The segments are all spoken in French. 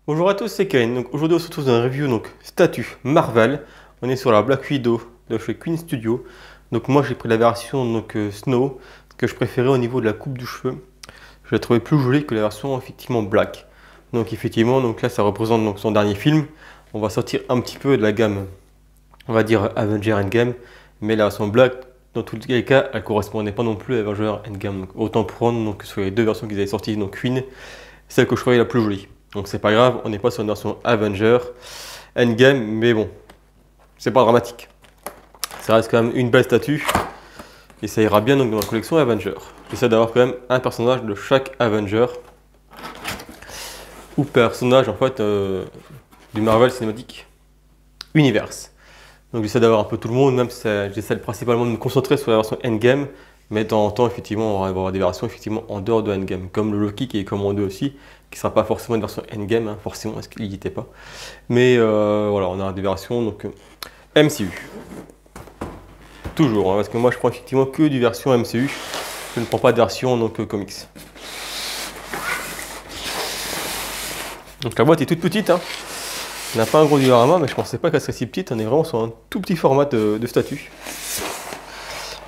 Bonjour à tous, c'est Kane. Donc aujourd'hui on se retrouve dans une review statue Marvel. On est sur la Black Widow de chez Queen Studio. Donc moi j'ai pris la version Snow que je préférais au niveau de la coupe du cheveu. Je la trouvais plus jolie que la version effectivement Black. Donc effectivement là ça représente son dernier film. On va sortir un petit peu de la gamme, on va dire Avenger Endgame, mais la version Black dans tous les cas elle correspondait pas non plus à Avenger Endgame. Donc, autant prendre sur les deux versions qu'ils avaient sorties, donc Queen, celle que je trouvais la plus jolie. Donc c'est pas grave, on n'est pas sur une version Avenger Endgame, mais bon, c'est pas dramatique. Ça reste quand même une belle statue et ça ira bien donc dans la collection Avenger. J'essaie d'avoir quand même un personnage de chaque Avenger ou personnage en fait du Marvel Cinematic Universe. Donc j'essaie d'avoir un peu tout le monde, même si j'essaie principalement de me concentrer sur la version Endgame, mais de temps en temps effectivement on va avoir des versions effectivement en dehors de Endgame, comme le Loki qui est commandé aussi, qui ne sera pas forcément une version Endgame, hein, forcément parce qu'il n'y était pas. Mais voilà, on a des versions MCU. Toujours, hein, parce que moi je prends effectivement que du version MCU, je ne prends pas de version comics. Donc la boîte est toute petite, hein. On n'a pas un gros diorama, mais je pensais pas qu'elle serait si petite. On est vraiment sur un tout petit format de statue.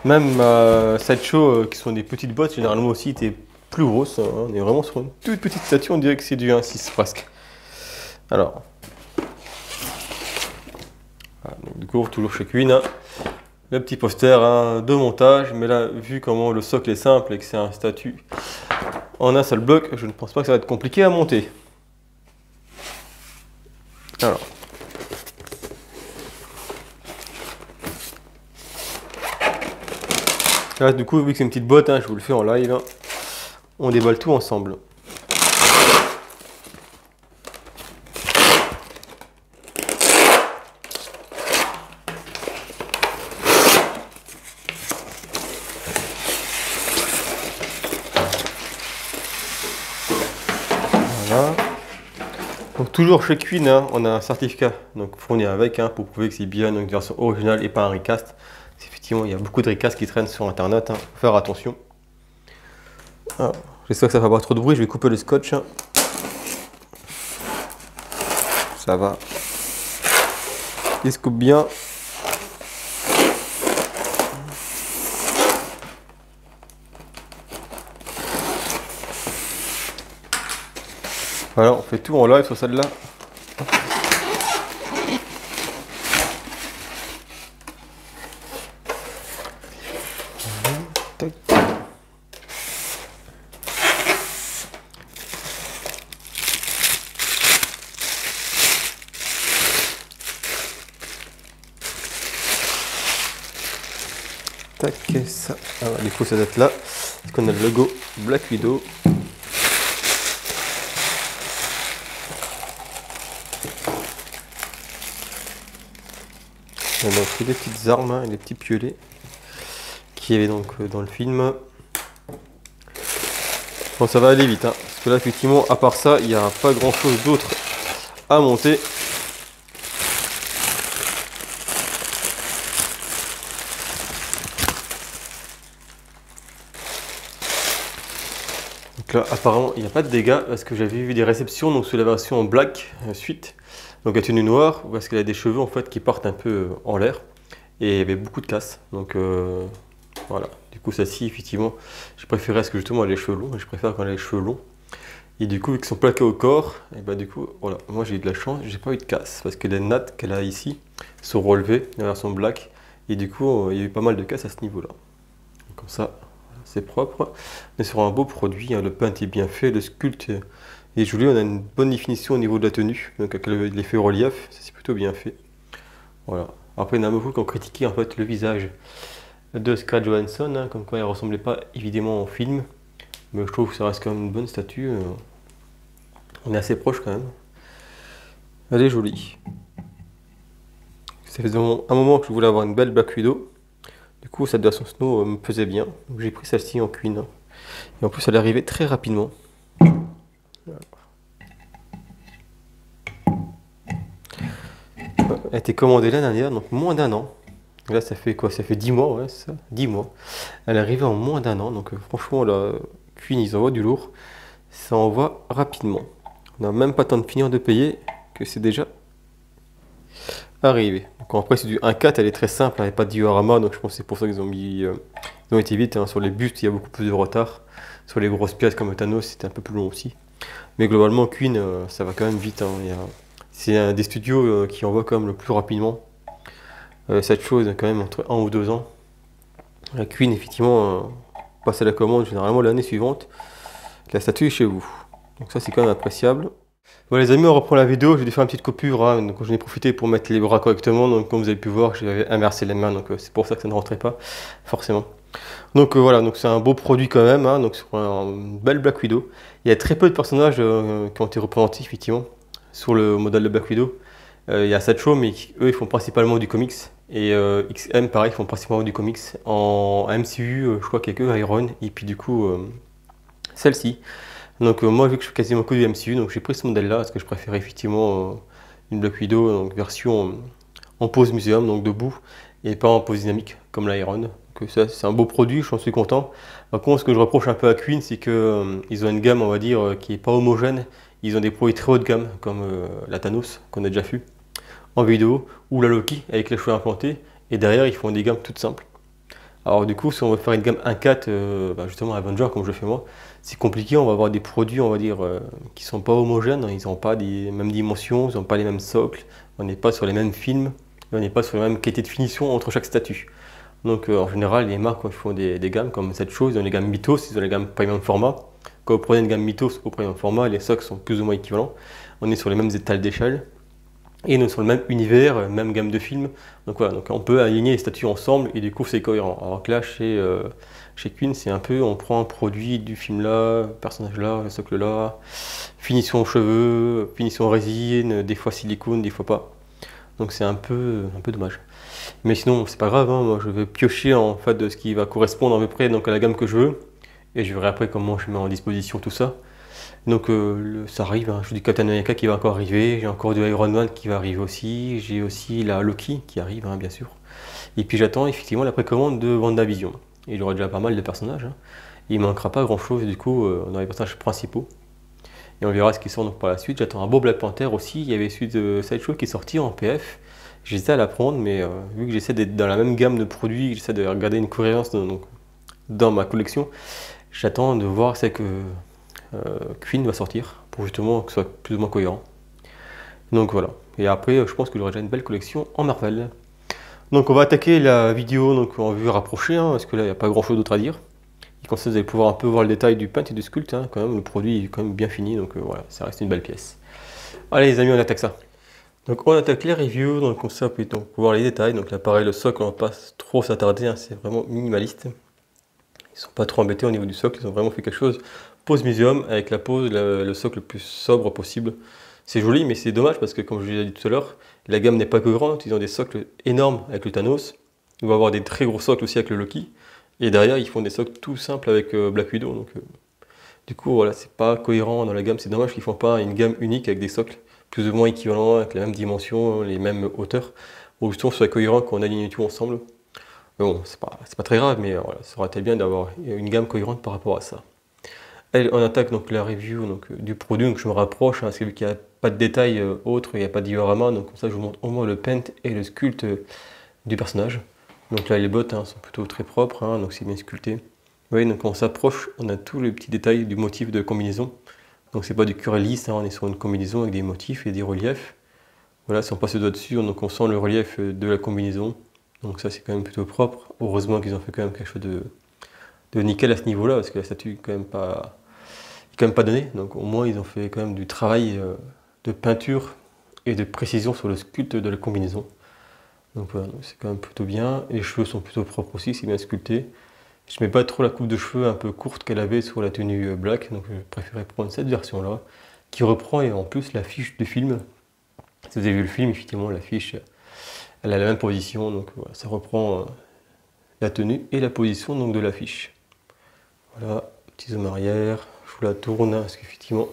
Même Sideshow, qui sont des petites boîtes, généralement aussi étaient plus grosses. Hein. On est vraiment sur une toute petite statue, on dirait que c'est du 1.6 presque. Alors, voilà, donc, du coup, toujours chez Queen, hein. Le petit poster de montage, mais là, vu comment le socle est simple et que c'est un statut en un seul bloc, je ne pense pas que ça va être compliqué à monter. Alors, là, du coup, vu que c'est une petite boîte, hein, je vous le fais en live, hein, on déballe tout ensemble. Voilà. Donc toujours chez Queen, hein, on a un certificat fourni avec pour prouver que c'est bien une version originale et pas un recast. Effectivement, il y a beaucoup de recast qui traînent sur internet, faut faire attention. J'espère que ça ne fait pas trop de bruit, je vais couper le scotch. Hein. Ça va. Il se coupe bien. Voilà, on fait tout en live sur celle-là. Tac, ça. Alors, du coup, ça doit être là. Parce qu'on a le logo Black Widow. On a donc des petites armes, hein, et des petits piolets qui avaient dans le film. Bon, ça va aller vite, hein, parce que là, effectivement, à part ça, il n'y a pas grand chose d'autre à monter. Donc là, apparemment, il n'y a pas de dégâts parce que j'avais vu des réceptions sur la version Black suite. Donc la tenue noire parce qu'elle a des cheveux en fait qui partent un peu en l'air et il y avait beaucoup de casse. Donc voilà. Du coup, celle-ci, effectivement, je préférais parce que justement elle a les cheveux longs et je préfère quand elle a les cheveux longs. Et du coup, vu qu'ils sont plaqués au corps, et bah du coup, voilà, moi j'ai eu de la chance, j'ai pas eu de casse parce que les nattes qu'elle a ici sont relevées, la version Black, et du coup, il y a eu pas mal de casse à ce niveau-là. Comme ça. C'est propre, on est sur un beau produit, hein, le paint est bien fait, le sculpte est joli, on a une bonne définition au niveau de la tenue, donc avec l'effet relief, c'est plutôt bien fait. Voilà. Après il y en a beaucoup qui ont critiqué en fait le visage de Scarlett Johansson, hein, comme quoi elle ne ressemblait pas évidemment au film, mais je trouve que ça reste quand même une bonne statue, on est assez proche quand même. Elle est jolie. Ça faisait un moment que je voulais avoir une belle Black Widow. Du coup, cette version Snow me pesait bien, donc j'ai pris celle-ci en Queen. Et en plus, elle est arrivée très rapidement. Voilà. Elle a été commandée l'année dernière, donc moins d'un an. Et là, ça fait quoi? Ça fait 10 mois, ouais, c'est ça, 10 mois. Elle est arrivée en moins d'un an, donc franchement, la Queen, ils envoient du lourd. Ça envoie rapidement. On n'a même pas le temps de finir de payer que c'est déjà arrivé. Donc après c'est du 1.4, elle est très simple, elle n'est pas de diorama, donc je pense que c'est pour ça qu'ils ont mis, ils ont été vite. Hein. Sur les bustes, il y a beaucoup plus de retard. Sur les grosses pièces comme le Thanos, c'était un peu plus long aussi. Mais globalement, Queen, ça va quand même vite. Hein. C'est un des studios qui envoie quand même le plus rapidement cette chose, quand même entre 1 ou 2 ans. La Queen, effectivement, passe à la commande généralement l'année suivante. La statue est chez vous. Donc ça, c'est quand même appréciable. Bon les amis, on reprend la vidéo, j'ai dû faire une petite coupure, hein, donc j'en ai profité pour mettre les bras correctement, donc comme vous avez pu voir, j'avais inversé les mains, donc c'est pour ça que ça ne rentrait pas, forcément. Donc voilà, donc c'est un beau produit quand même, hein, donc sur une belle Black Widow. Il y a très peu de personnages qui ont été représentés, effectivement, sur le modèle de Black Widow. Il y a Satcho, mais eux, ils font principalement du comics, et XM, pareil, ils font principalement du comics. En MCU, je crois qu'il y a que Iron, et puis du coup, celle-ci. Donc moi vu que je fais quasiment que du MCU, donc j'ai pris ce modèle là parce que je préférais effectivement une Black Widow donc version en pose muséum, donc debout, et pas en pose dynamique comme l'Iron. Donc ça c'est un beau produit, j'en suis content. Par contre ce que je reproche un peu à Queen, c'est que ils ont une gamme on va dire qui est pas homogène. Ils ont des produits très haut de gamme comme la Thanos qu'on a déjà vu en vidéo, ou la Loki avec les cheveux implantés, et derrière ils font des gammes toutes simples. Alors du coup, si on veut faire une gamme 1.4, justement Avenger comme je fais moi, c'est compliqué, on va avoir des produits, on va dire, qui sont pas homogènes, hein, ils n'ont pas les mêmes dimensions, ils n'ont pas les mêmes socles, on n'est pas sur les mêmes films, on n'est pas sur la même qualité de finition entre chaque statut. Donc en général, les marques quand ils font des gammes comme cette chose, ils ont les gammes Mythos, ils ont les gammes premium format. Quand vous prenez une gamme Mythos au premium format, les socles sont plus ou moins équivalents, on est sur les mêmes étals d'échelle. Et nous sur le même univers, même gamme de films. Donc voilà, donc on peut aligner les statuts ensemble et du coup c'est cohérent. Alors que là chez Queen c'est un peu on prend un produit du film là, personnage là, le socle là, finition cheveux, finition résine, des fois silicone, des fois pas. Donc c'est un peu dommage. Mais sinon c'est pas grave, hein, moi je vais piocher en fait de ce qui va correspondre à peu près donc, à la gamme que je veux. Et je verrai après comment je mets en disposition tout ça. Donc ça arrive, hein. J'ai du Captain America qui va encore arriver, j'ai encore du Iron Man qui va arriver aussi, j'ai aussi la Loki qui arrive, hein, bien sûr. Et puis j'attends effectivement la précommande de WandaVision. Et il y aura déjà pas mal de personnages. Hein. Il ne manquera pas grand chose du coup dans les personnages principaux. Et on verra ce qui sort donc par la suite. J'attends un beau Black Panther aussi, il y avait celui de Sideshow qui est sorti en PF. J'hésitais à la prendre, mais vu que j'essaie d'être dans la même gamme de produits, j'essaie de regarder une cohérence dans ma collection, j'attends de voir ce que Queen va sortir pour justement que ce soit plus ou moins cohérent. Donc voilà. Et après, je pense qu'il y aura déjà une belle collection en Marvel. Donc on va attaquer la vidéo donc en vue rapprochée, hein, parce que là il n'y a pas grand chose d'autre à dire. Et comme ça vous allez pouvoir un peu voir le détail du paint et du sculpte, hein, quand même le produit est quand même bien fini, donc voilà, ça reste une belle pièce. Allez les amis, on attaque ça. Donc on attaque les reviews, donc comme ça donc, pour voir les détails. Donc là pareil, le socle on va pas trop s'attarder, hein, c'est vraiment minimaliste. Ils sont pas trop embêtés au niveau du socle, ils ont vraiment fait quelque chose. Pose muséum avec la pose, le socle le plus sobre possible. C'est joli, mais c'est dommage parce que, comme je l'ai dit tout à l'heure, la gamme n'est pas cohérente. Ils ont des socles énormes avec le Thanos. Ils vont avoir des très gros socles aussi avec le Loki. Et derrière, ils font des socles tout simples avec Black Widow. Donc, du coup, voilà, c'est pas cohérent dans la gamme. C'est dommage qu'ils font pas une gamme unique avec des socles plus ou moins équivalents, avec la même dimension, les mêmes hauteurs. Pour justement, ce soit cohérent quand on aligne tout ensemble. Mais bon, c'est pas très grave, mais voilà, ça aurait été bien d'avoir une gamme cohérente par rapport à ça. On attaque donc la review donc, du produit, donc je me rapproche, hein, parce que vu qu'il n'y a pas de détails autres, il n'y a pas de diorama, donc comme ça je vous montre au moins le paint et le sculpte du personnage. Donc là les bottes hein, sont plutôt très propres, hein, donc c'est bien sculpté. Vous voyez, donc quand on s'approche, on a tous les petits détails du motif de la combinaison. Donc c'est pas du cuir lisse, hein, on est sur une combinaison avec des motifs et des reliefs. Voilà, si on passe le doigt dessus, donc on sent le relief de la combinaison. Donc ça c'est quand même plutôt propre. Heureusement qu'ils ont fait quand même quelque chose de nickel à ce niveau-là, parce que la statue est quand même pas donnée. Donc au moins ils ont fait quand même du travail de peinture et de précision sur le sculpte de la combinaison. Donc voilà, c'est quand même plutôt bien. Les cheveux sont plutôt propres aussi, c'est bien sculpté. Je mets pas trop la coupe de cheveux un peu courte qu'elle avait sur la tenue black, donc je préférais prendre cette version-là, qui reprend et en plus la fiche du film. Si vous avez vu le film, effectivement, la fiche, elle a la même position, donc voilà, ça reprend la tenue et la position donc, de l'affiche. Voilà, petit zoom arrière, je vous la tourne, hein, parce qu'effectivement,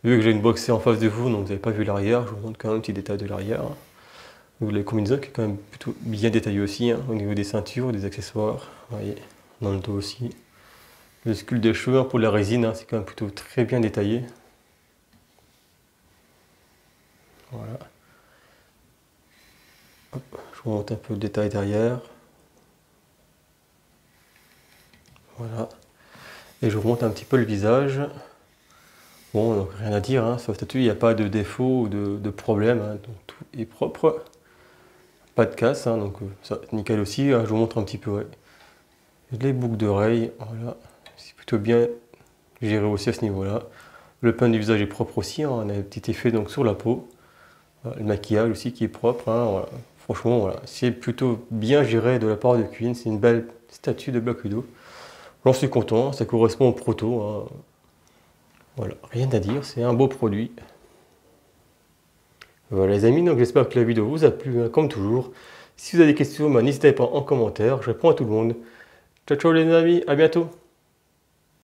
vu que j'ai une boxée en face de vous, donc vous n'avez pas vu l'arrière, je vous montre quand même un petit détail de l'arrière. Donc la combinaison qui est quand même plutôt bien détaillée aussi, hein, au niveau des ceintures, des accessoires, vous voyez, dans le dos aussi. Le sculpte des cheveux pour la résine, hein, c'est quand même plutôt très bien détaillé. Je vous montre un peu le détail derrière. Voilà. Et je vous montre un petit peu le visage. Bon, donc rien à dire, hein, sur le statut, il n'y a pas de défaut ou de problème, hein, donc tout est propre. Pas de casse, hein, donc ça nickel aussi. Hein, je vous montre un petit peu, ouais. Les boucles d'oreilles, voilà, c'est plutôt bien géré aussi à ce niveau-là. Le pain du visage est propre aussi, hein, on a un petit effet donc sur la peau. Voilà, le maquillage aussi qui est propre, hein, voilà. Franchement, voilà, c'est plutôt bien géré de la part de Queen, c'est une belle statue de Black Widow. J'en suis content, ça correspond au proto. Hein. Voilà, rien à dire, c'est un beau produit. Voilà les amis, donc j'espère que la vidéo vous a plu, hein, comme toujours. Si vous avez des questions, n'hésitez pas en commentaire, je réponds à tout le monde. Ciao ciao les amis, à bientôt.